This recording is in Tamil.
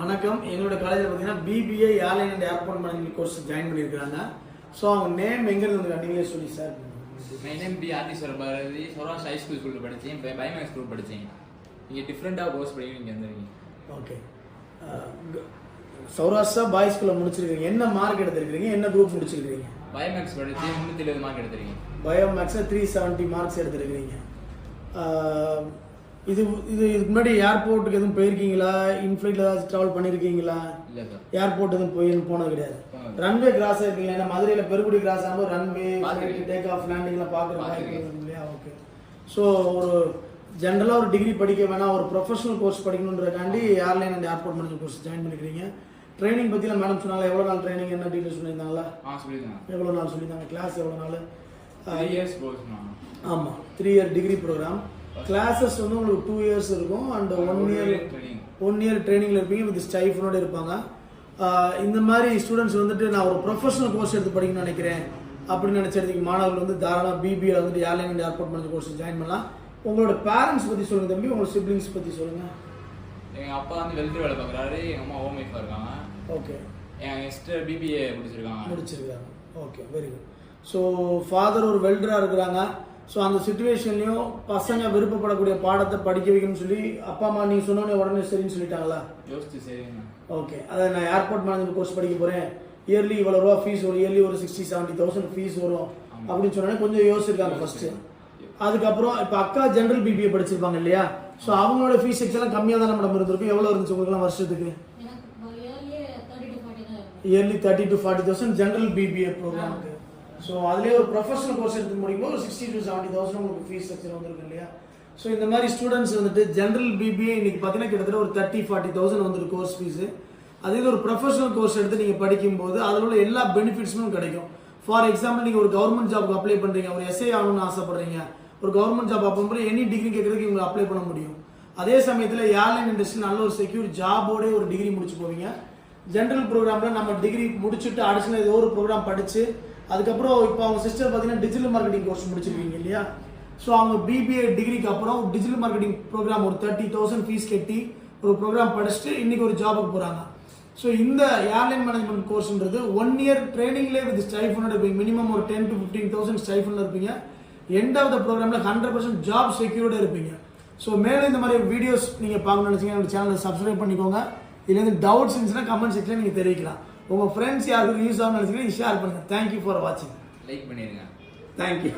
வணக்கம். எங்களோட காலேஜில் பார்த்தீங்கன்னா BBA airline and airport management course join பண்ணியிருக்காங்க. ஸோ அவங்க நேம் எங்கேருந்து வந்து நீங்களே சொல்லி சார். மை நேம் பி ஆர்டிஸ்வர் பாரதி. சௌராஷ்டிரா ஹை ஸ்கூலில் படித்தேன். இப்போ பயோமேக்ஸ் குரூப் படித்தேன். இங்கே டிஃப்ரெண்ட்டாக கோர்ஸ் படிக்க இங்கே வந்துருக்கீங்க. ஓகே. சௌராஷ்டிரா பாய்ஸ் ஸ்கூலில் முடிச்சிருக்கீங்க. என்ன மார்க் எடுத்திருக்கீங்க? என்ன குரூப் முடிச்சிருக்கீங்க? பயோமேக்ஸ் படித்து 370 மார்க் எடுத்திருக்கீங்க. பயோமேக்ஸில் 370 மார்க்ஸ் எடுத்திருக்கிறீங்க. இதுக்கு முன்னாடி ஏர்போர்ட்டுக்கு எதுவும் போயிருக்கீங்களா? இன்ஃப்ளைட்டில் ஏதாச்சும் ட்ராவல் பண்ணியிருக்கீங்களா? இல்லை சார், ஏர்போர்ட் எதுவும் போனது கிடையாது. ரன்வே கிராஸ் இருக்கீங்க. ஏன்னா மதுரையில் பெருங்குடி கிராஸ் ஆகும்போது ரன்வே டேக் ஆஃப் லேண்டிங்லாம் பார்க்குறேன் இல்லையா? ஓகே. ஸோ ஒரு ஜென்ரலாக ஒரு டிகிரி படிக்க வேணாம், ஒரு ப்ரொஃபஷனல் கோர்ஸ் படிக்கணுன்றதுக்காண்டி airline and airport management course join பண்ணிக்கிறீங்க. ட்ரைனிங் பற்றிலாம் மேடம் சொன்னாங்க. எவ்வளோ நாள் ட்ரைனிங், என்ன டீட்டெயில்ஸ் சொல்லியிருந்தாங்களா? எவ்வளோ நாள் சொல்லியிருந்தாங்க? கிளாஸ் எவ்வளோ நாள்? 3 இயர்ஸ் கோர்ஸ். ஆமாம், 3 இயர் டிகிரி ப்ரோக்ராம். கிளாஸஸ் வந்து உங்களுக்கு 2 இயர்ஸ் இருக்கும் அண்ட் 1 இயர் ட்ரைனிங்கில் இருப்பீங்க. வித் ஸ்டைஃபனோடு இருப்பாங்க. இந்த மாதிரி ஸ்டூடெண்ட்ஸ் வந்துட்டு நான் ஒரு ப்ரொஃபஷனல் கோர்ஸ் எடுத்து படிக்கணும்னு நினைக்கிறேன் அப்படின்னு நினச்சதுக்கு மாணவர்கள் வந்து தாராளமாக பிபிஏ வந்துட்டு airline and airport management course join பண்ணலாம். உங்களோட பேரண்ட்ஸ் பற்றி சொல்லுங்கள் தம்பி, உங்களோட சிப்ளிங்ஸ் பற்றி சொல்லுங்கள். எங்கள் அப்பா வந்து வெல்ட்ரி வேலை பார்க்குறாரு. எங்கள் அம்மா ஹோம் ஒய்ஃபாக இருக்காங்க. ஓகே. என் சிஸ்டர் பிபிஏ முடிச்சிருக்காங்க. Okay, very good. So father ஒரு வெல்டராக இருக்கிறாங்க. ஸோ அந்த சுச்சுவேஷன்லையும் பசங்க விருப்பப்படக்கூடிய பாடத்தை படிக்க வைக்கணும்னு சொல்லி அப்பா அம்மா நீங்கள் சொன்னோன்னே உடனே சரின்னு சொல்லிட்டாங்களா? யோசிச்சு சரிங்க. ஓகே. அதை நான் ஏர்போர்ட் மேனேஜ்மெண்ட் கோர்ஸ் படிக்க போகிறேன், இயர்லி இவ்வளோ ரூபா ஃபீஸ் வரும், இயர்லி ஒரு 60,000-70,000 ஃபீஸ் வரும் அப்படின்னு சொன்னோன்னே கொஞ்சம் யோசிச்சிருக்காங்க ஃபர்ஸ்ட்டு. அதுக்கப்புறம் இப்போ அக்கா ஜென்ரல் பிபிஏ படிச்சிருப்பாங்க இல்லையா? ஸோ அவங்களோட ஃபீஸ் எல்லாம் கம்மியாக தான் நம்ம இருந்திருக்கும். எவ்வளோ இருந்துச்சு உங்களுக்குலாம் வருஷத்துக்கு? இயர்லி 30,000 to 40,000 ஜென்ரல் பிபிஏ ப்ரோக்ராமுக்கு. ஸோ அதுலேயே ஒரு ப்ரொஃபஷனல் கோர்ஸ் எடுத்து முடிக்கும்போது ஒரு 60,000 to 70,000 உங்களுக்கு ஃபீஸ் ஸ்ட்ரக்சர் வந்துருக்கு இல்லையா? ஸோ இந்த மாதிரி ஸ்டூடெண்ட்ஸ் வந்துட்டு ஜென்ரல் பிபிஏ இன்னைக்கு பார்த்தீங்கன்னா கிட்டத்தட்ட ஒரு 30,000-40,000 வந்துருக்கு கோர்ஸ் ஃபீஸு. அதே ஒரு ப்ரொஃபஷனல் கோர்ஸ் எடுத்து நீங்கள் படிக்கும்போது அதில் உள்ள எல்லா பெனிஃபிட்ஸும் கிடைக்கும். ஃபார் எக்ஸாம்பிள், நீங்கள் ஒரு கவர்மெண்ட் ஜாப்க்கு அப்ளை பண்ணுறீங்க, ஒரு எஸ்ஐ ஆகணும்னு ஆசைப்படுறீங்க, ஒரு government job apply any degree கேட்கறதுக்கு இவங்க அப்ளை பண்ண முடியும். அதே சமயத்தில் ஏர்லைன் இண்டஸ்ட்ரி நல்ல ஒரு செக்யூர் ஜாபோடே ஒரு டிகிரி முடிச்சு போவீங்க. ஜென்ரல் ப்ரோக்ராமில் நம்ம டிகிரி முடிச்சுட்டு அடிஷனல் ஏதோ ஒரு ப்ரோக்ராம் படித்து அதுக்கப்புறம் இப்போ அவங்க சிஸ்டர் பார்த்தீங்கன்னா டிஜிட்டல் மார்க்கெட்டிங் கோர்ஸ் முடிச்சிருக்கீங்க இல்லையா? ஸோ அவங்க பிபிஏ டிகிரிக்கு அப்புறம் டிஜிட்டல் மார்க்கெட்டிங் ப்ரோக்ராம் ஒரு 30,000 ஃபீஸ் கட்டி ஒரு ப்ரோக்ராம் படிச்சுட்டு இன்னைக்கு ஒரு ஜாபுக்கு போகிறாங்க. ஸோ இந்த ஏர்லைன் மேனேஜ்மெண்ட் கோர்ஸ்ன்றது 1 இயர் ட்ரைனிங்லேயே வித் ஸ்டைஃபனோட இருப்பீங்க. மினிமம் ஒரு 10,000 to 15,000 ஸ்டைஃபனில் இருப்பீங்க. எண்ட் ஆஃப் த ப்ரோக்ராமில் 100% ஜாப் செக்யூர்டாக இருப்பீங்க. ஸோ மேலும் இந்த மாதிரி வீடியோஸ் நீங்கள் பார்க்கணும்னு நினச்சிங்கன்னா என்னோட சேனலை சப்ஸ்கிரைப் பண்ணிக்கோங்க. இதுலேருந்து டவுட்ஸ் இருந்துச்சுன்னா கமெண்ட் செக்ஷனில் நீங்கள் தெரிவிக்கலாம். உங்கள் ஃப்ரெண்ட்ஸ் யாருக்கு யூஸ் ஆகணும்னு நினச்சிங்கன்னா ஷேர் பண்ணுங்கள். தேங்க்யூ ஃபார் வாட்சிங். லைக் பண்ணிடுங்க. தேங்க்யூ.